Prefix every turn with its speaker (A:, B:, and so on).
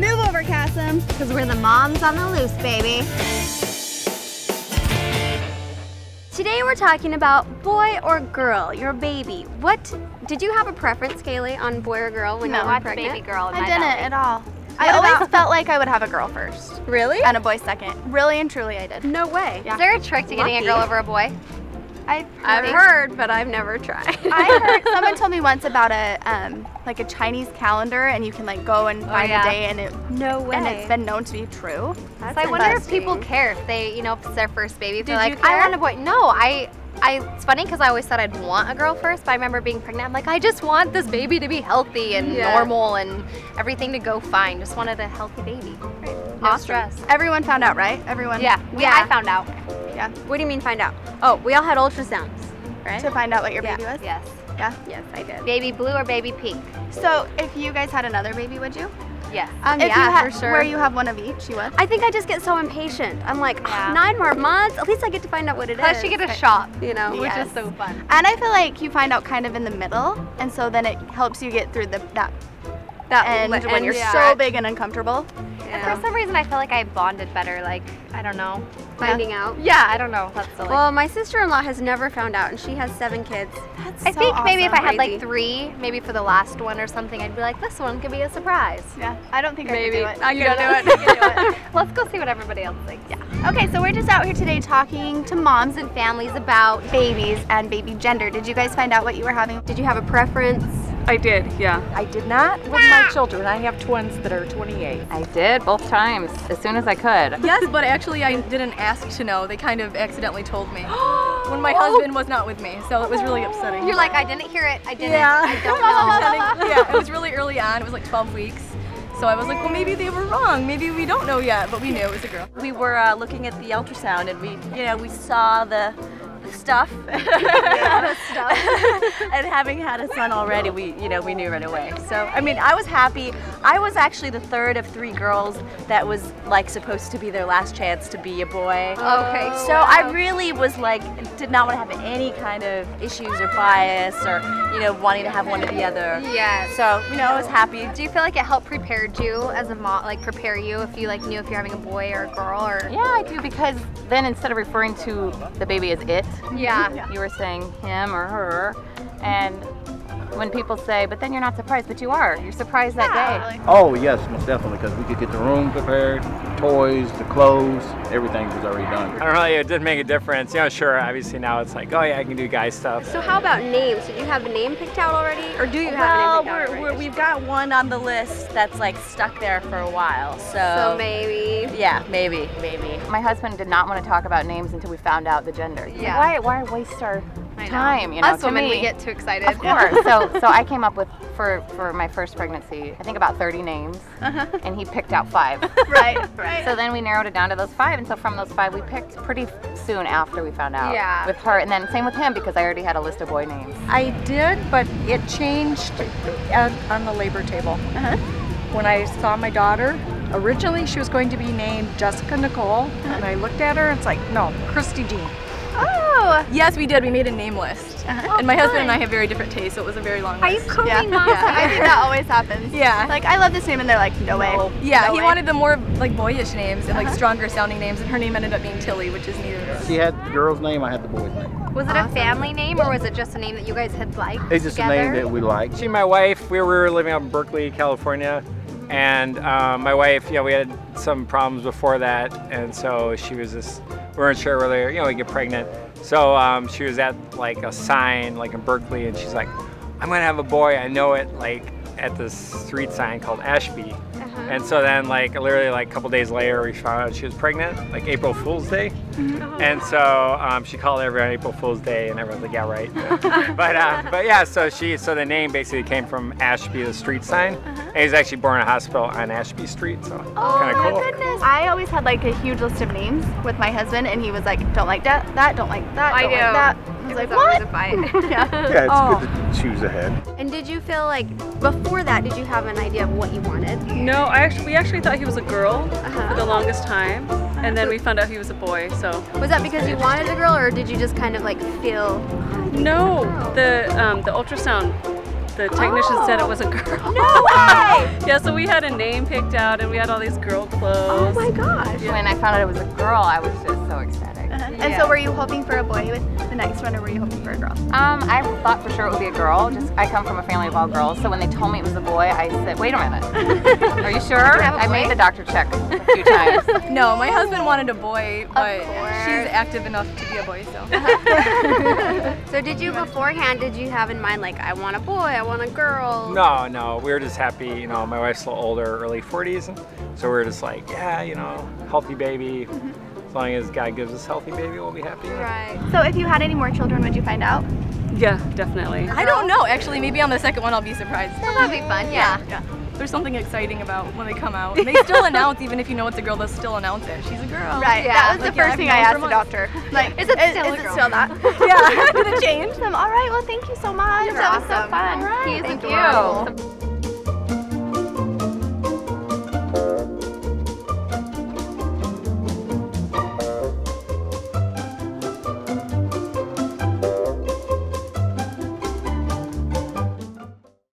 A: Move over, Cassim.
B: Because we're the moms on the loose, baby. Today we're talking about boy or girl, your baby. What, did you have a preference, Kayli, on boy or girl when you were pregnant?
C: Baby girl in
A: I
C: my
A: didn't
C: belly.
A: at all. I always felt like I would have a girl first.
B: Really?
A: And a boy second. Really and truly I did.
B: No way.
A: Yeah.
C: Is there a trick to getting a girl over a boy?
B: I've heard, but I've never tried.
A: I heard, someone told me once about a like a Chinese calendar, and you can like go and find a day, and
B: No way.
A: and it's been known to be true.
B: That's
C: So I wonder if
B: interesting.
C: people care if they, you know, if it's their first baby. If they're
A: Did you
C: like, I
A: care?
C: want a boy. No, it's funny because I always said I'd want a girl first, but I remember being pregnant. I'm like, I just want this baby to be healthy and normal and everything to go fine. Just wanted a healthy baby. Right. No stress.
A: Everyone found out, right? Everyone.
C: Yeah. I found out.
A: Yeah.
B: What do you mean find out? Oh, we all had ultrasounds, right?
A: To find out what your baby was.
C: Yes.
A: Yeah.
B: Yes, I did.
C: Baby blue or baby pink?
A: So if you guys had another baby, would you?
C: Yes.
A: If you had,
B: for sure.
A: Where you have one of each, you would.
B: I think I just get so impatient. I'm like,
C: Yeah.
B: 9 more months? At least I get to find out what it is.
C: Plus you get a shot,
B: You know?
C: which
A: Yes.
C: is so fun.
A: And I feel like you find out kind of in the middle, and so then it helps you get through that end when you're so big and uncomfortable.
C: And for some reason I feel like I bonded better, like, I don't know.
B: Finding out.
C: Yeah, I don't know. That's silly.
B: Well, my sister-in-law has never found out, and she has 7 kids.
A: That's
C: I
A: so
C: think maybe if I
A: awesome.
C: had
B: Crazy.
C: like 3, maybe for the last one or something, I'd be like, this one could be a surprise.
A: Yeah, I don't think I could do it.
B: I
A: You
B: could
A: don't
B: do
A: know. You can do it.
C: Let's go see what everybody else thinks.
A: Yeah. Okay, so we're just out here today talking to moms and families about babies and baby gender. Did you guys find out what you were having?
B: Did you have a preference?
D: I did, yeah.
E: I did not with my children. I have twins that are 28.
F: I did both times, as soon as I could.
D: Yes, but actually I didn't ask to know. They kind of accidentally told me when my husband was not with me, so it was really upsetting.
C: You're like, I didn't hear it. I didn't.
D: Yeah.
C: I don't know.
D: Yeah, it was really early on. It was like 12 weeks. So I was like, well, maybe they were wrong. Maybe we don't know yet, but we knew it was a girl.
E: We were looking at the ultrasound, and we saw the stuff. And having had a son already, we knew right away. So I mean, I was happy. I was actually the third of 3 girls that was like supposed to be their last chance to be a boy.
C: Okay.
E: So I really was like, did not want to have any kind of issues or bias or wanting to have one or the other.
C: Yeah.
E: So I was happy.
C: Do you feel like it helped prepared you as a mom, like prepare you if you like knew if you're having a boy or a girl or?
F: Yeah, I do, because then instead of referring to the baby as it,
C: Yeah.
F: you were saying him or her, and when people say, but then you're not surprised, but you are. You're surprised that day.
G: Oh yes, most definitely, because we could get the room prepared, toys, the clothes, everything was already done.
H: I don't know, it did make a difference. Sure, obviously now it's like, oh yeah, I can do guy stuff.
B: So how about names? Did you have a name picked out already? Or do you have a name picked out already?
E: We've got one on the list that's like stuck there for a while.
B: So maybe.
E: Yeah, maybe.
F: My husband did not want to talk about names until we found out the gender.
C: Yeah.
F: Why waste our
C: I know.
F: time?
C: Us
F: to
C: women,
F: me.
C: we get too excited.
F: Of course. So I came up with, for my first pregnancy, I think about 30 names, and he picked out 5.
A: Right.
F: So then we narrowed it down to those 5, and so from those 5 we picked pretty soon after we found out.
C: Yeah.
F: With her, and then same with him because I already had a list of boy names.
E: I did, but it changed on the labor table. When I saw my daughter, originally she was going to be named Jessica Nicole, and I looked at her and it's like, no, Christy Jean.
A: Oh.
D: Yes, we did. We made a name list. And my husband and I have very different tastes, so it was a very long list.
C: Are you cooking
A: Yeah. I think that always happens.
D: Yeah.
A: Like, I love this name, and they're like, no way.
D: Yeah,
A: No
D: he
A: way.
D: wanted the more like boyish names and like stronger sounding names, and her name ended up being Tilly, which is neither of us.
G: She had the girl's name, I had the boy's name.
C: Was it a family name or was it just a name that you guys had liked
G: It's just
C: together?
G: a name that we liked.
H: She and my wife, we were living up in Berkeley, California, and my wife, we had some problems before that, and so she was just, we weren't sure whether, we get pregnant. So she was at like a sign like in Berkeley, and she's like, I'm gonna have a boy, I know it, like at this street sign called Ashby. And so then like literally like a couple days later we found out she was pregnant, like April Fool's Day. And so she called everyone April Fool's Day, and everyone's like, yeah, right. But yeah, so the name basically came from Ashby, the street sign. And he was actually born in a hospital on Ashby Street, so kind of cool.
A: Goodness. I always had like a huge list of names with my husband, and he was like, don't like that, don't like that, don't like that. I was like, what?
G: Yeah, it's good to choose ahead.
B: And did you feel like, before that, did you have an idea of what you wanted?
D: No, we actually thought he was a girl for the longest time, and then we found out he was a boy. So
B: Was that because you wanted a girl, or did you just kind of like feel?
D: no, the ultrasound,
I: The technician said it was a girl.
B: No way!
I: Yeah, so we had a name picked out and we had all these girl clothes.
B: Oh my gosh.
F: When I found out it was a girl, I was just so ecstatic.
A: And so were you hoping for a boy with the next one, or were you hoping for a girl?
F: I thought for sure it would be a girl. Just I come from a family of all girls, so when they told me it was a boy, I said, wait a minute. Are you sure? I made the doctor check a few times.
D: No, my husband wanted a boy, but she's active enough to be a boy, so.
B: So did you beforehand, did you have in mind like, I want a boy, I want a girl?
H: No, we were just happy, you know, my wife's a little older, early 40s, and so we were just like, yeah, you know, healthy baby. As long as God gives us healthy baby, we'll be happy.
B: Right.
A: So if you had any more children, would you find out?
I: Yeah, definitely.
D: I don't know, actually. Maybe on the second one I'll be surprised.
C: Well, that'd be fun, yeah.
D: There's something exciting about when they come out. They still announce, even if you know it's a girl, they'll still announce it. She's a girl.
A: Right, that was the first thing I asked the doctor. Like, is it still that?
D: Yeah, did it change?
A: All right, well, thank you so much. That was so fun.
C: All right, thank you.